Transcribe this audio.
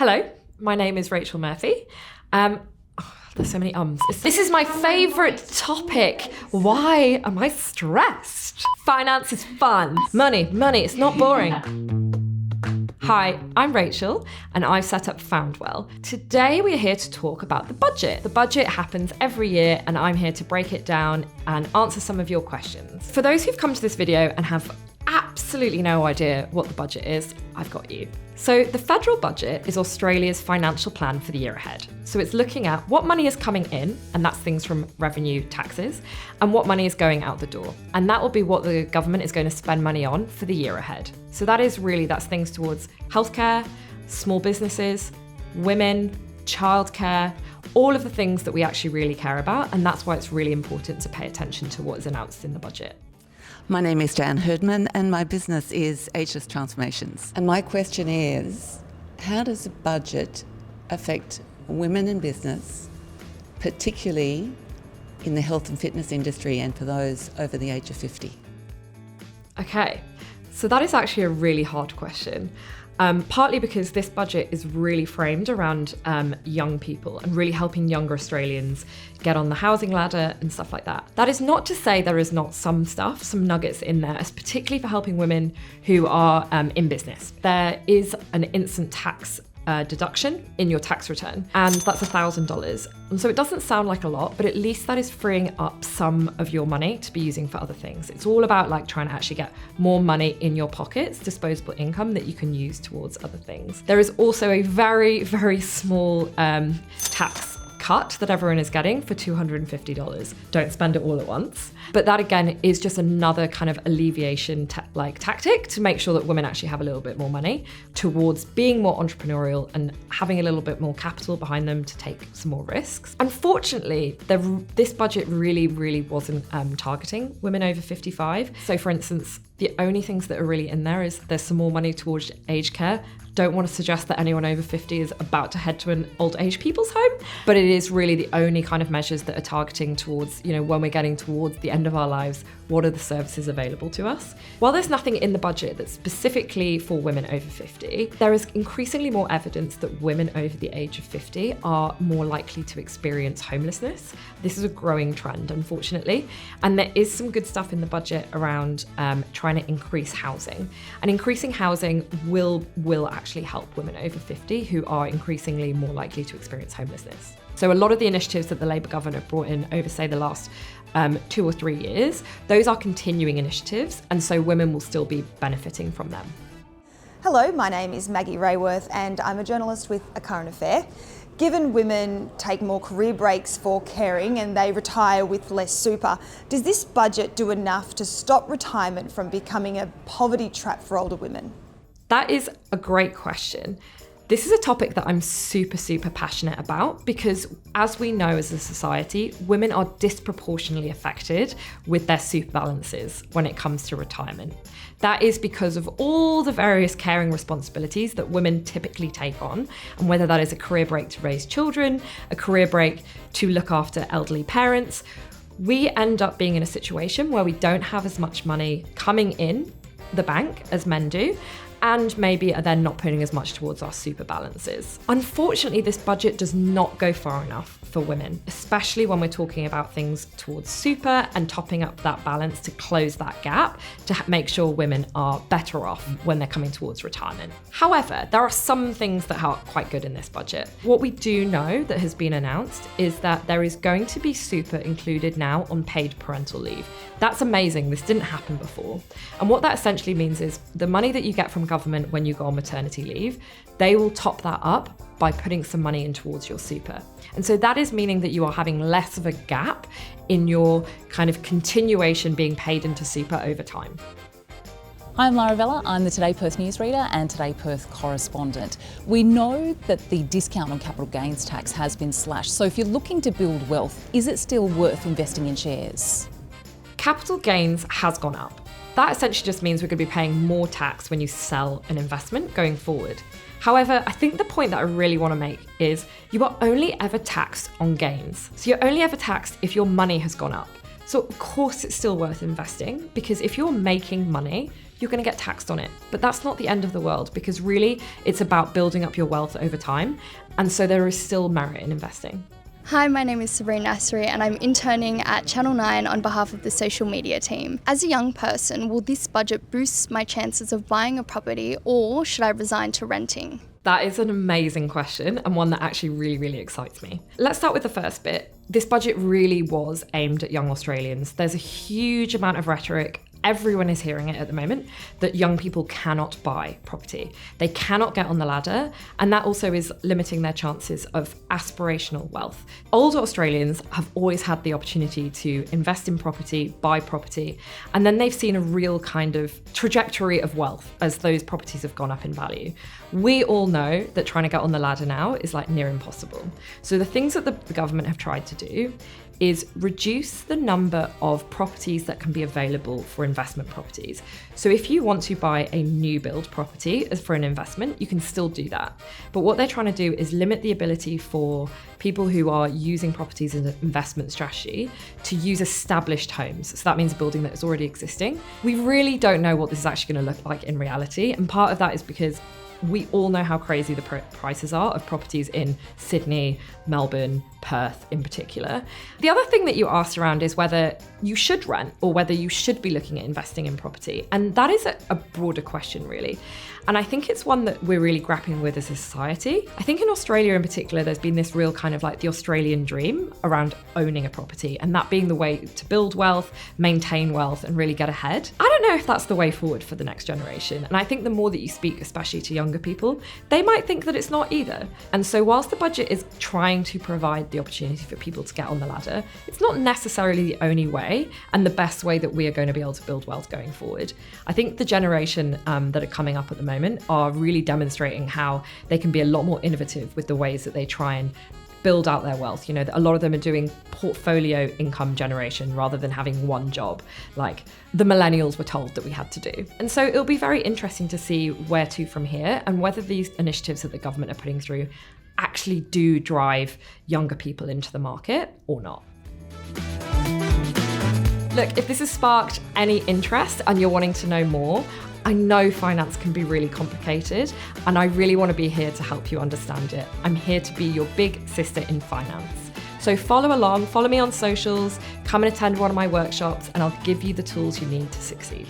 Hello, my name is Rachel Murphy. There's so many ums. This is my favourite topic. Why am I stressed? Finance is fun. Money, it's not boring. Hi, I'm Rachel and I've set up Foundwell. Today we're here to talk about the budget. The budget happens every year and I'm here to break it down and answer some of your questions. For those who've come to this video and have absolutely no idea what the budget is, I've got you. So the federal budget is Australia's financial plan for the year ahead. So it's looking at what money is coming in, and that's things from revenue taxes, and what money is going out the door. And that will be what the government is going to spend money on for the year ahead. So that's things towards healthcare, small businesses, women, childcare, all of the things that we actually really care about. And that's why it's really important to pay attention to what is announced in the budget. My name is Herdman and my business is Ageless Transformations. And my question is, how does the budget affect women in business, particularly in the health and fitness industry and for those over the age of 50? Okay, so that is actually a really hard question. Partly because this budget is really framed around young people and really helping younger Australians get on the housing ladder and stuff like that. That is not to say there is not some nuggets in there, particularly for helping women who are in business. There is an instant tax deduction in your tax return, and that's $1,000. And so it doesn't sound like a lot, but at least that is freeing up some of your money to be using for other things. It's all about trying to actually get more money in your pockets, disposable income that you can use towards other things. There is also a very, very small tax cut that everyone is getting for $250. Don't spend it all at once. But that again is just another kind of alleviation tactic to make sure that women actually have a little bit more money towards being more entrepreneurial and having a little bit more capital behind them to take some more risks. Unfortunately, this budget really wasn't targeting women over 55. So for instance, the only things that are really in there is there's some more money towards aged care. Don't want to suggest that anyone over 50 is about to head to an old age people's home, but it is really the only kind of measures that are targeting towards, when we're getting towards the end of our lives, what are the services available to us? While there's nothing in the budget that's specifically for women over 50, there is increasingly more evidence that women over the age of 50 are more likely to experience homelessness. This is a growing trend, unfortunately, and there is some good stuff in the budget around trying to increase housing. And increasing housing will actually help women over 50 who are increasingly more likely to experience homelessness. So a lot of the initiatives that the Labour government brought in over, say, the last 2 or 3 years, those are continuing initiatives, and so women will still be benefiting from them. Hello, my name is Maggie Raworth and I'm a journalist with A Current Affair. Given women take more career breaks for caring and they retire with less super, does this budget do enough to stop retirement from becoming a poverty trap for older women? That is a great question. This is a topic that I'm super passionate about because, as we know as a society, women are disproportionately affected with their super balances when it comes to retirement. That is because of all the various caring responsibilities that women typically take on, and whether that is a career break to raise children, a career break to look after elderly parents, we end up being in a situation where we don't have as much money coming in the bank as men do, and maybe are then not putting as much towards our super balances. Unfortunately, this budget does not go far enough for women, especially when we're talking about things towards super and topping up that balance to close that gap to make sure women are better off when they're coming towards retirement. However, there are some things that are quite good in this budget. What we do know that has been announced is that there is going to be super included now on paid parental leave. That's amazing. This didn't happen before. And what that essentially means is the money that you get from government when you go on maternity leave, they will top that up by putting some money in towards your super. And so that is meaning that you are having less of a gap in your kind of continuation being paid into super over time. Hi, I'm Lara Vella. I'm the Today Perth newsreader and Today Perth correspondent. We know that the discount on capital gains tax has been slashed. So if you're looking to build wealth, is it still worth investing in shares? Capital gains has gone up. That essentially just means we're going to be paying more tax when you sell an investment going forward. However, I think the point that I really want to make is you are only ever taxed on gains. So you're only ever taxed if your money has gone up. So of course it's still worth investing, because if you're making money, you're going to get taxed on it. But that's not the end of the world, because really it's about building up your wealth over time. And so there is still merit in investing. Hi, my name is Sabrine Nasri and I'm interning at Channel 9 on behalf of the social media team. As a young person, will this budget boost my chances of buying a property, or should I resign to renting? That is an amazing question, and one that actually really, really excites me. Let's start with the first bit. This budget really was aimed at young Australians. There's a huge amount of rhetoric. Everyone is hearing it at the moment, that young people cannot buy property. They cannot get on the ladder, and that also is limiting their chances of aspirational wealth. Older Australians have always had the opportunity to invest in property, buy property, and then they've seen a real kind of trajectory of wealth as those properties have gone up in value. We all know that trying to get on the ladder now is like near impossible. So the things that the government have tried to do is reduce the number of properties that can be available for investment properties. So if you want to buy a new build property as for an investment, you can still do that. But what they're trying to do is limit the ability for people who are using properties as an investment strategy to use established homes. So that means a building that is already existing. We really don't know what this is actually going to look like in reality. And part of that is because we all know how crazy the prices are of properties in Sydney, Melbourne, Perth in particular. The other thing that you asked around is whether you should rent or whether you should be looking at investing in property. And that is a broader question, really. And I think it's one that we're really grappling with as a society. I think in Australia in particular, there's been this real kind of like the Australian dream around owning a property, and that being the way to build wealth, maintain wealth, and really get ahead. I don't know if that's the way forward for the next generation. And I think the more that you speak, especially to younger people, they might think that it's not either. And so whilst the budget is trying to provide the opportunity for people to get on the ladder, it's not necessarily the only way and the best way that we are going to be able to build wealth going forward. I think the generation that are coming up at the moment are really demonstrating how they can be a lot more innovative with the ways that they try and build out their wealth. You know, a lot of them are doing portfolio income generation rather than having one job, like the millennials were told that we had to do. And so it'll be very interesting to see where to from here, and whether these initiatives that the government are putting through actually do drive younger people into the market or not. Look, if this has sparked any interest and you're wanting to know more, I know finance can be really complicated, and I really want to be here to help you understand it. I'm here to be your big sister in finance. So follow along, follow me on socials, come and attend one of my workshops, and I'll give you the tools you need to succeed.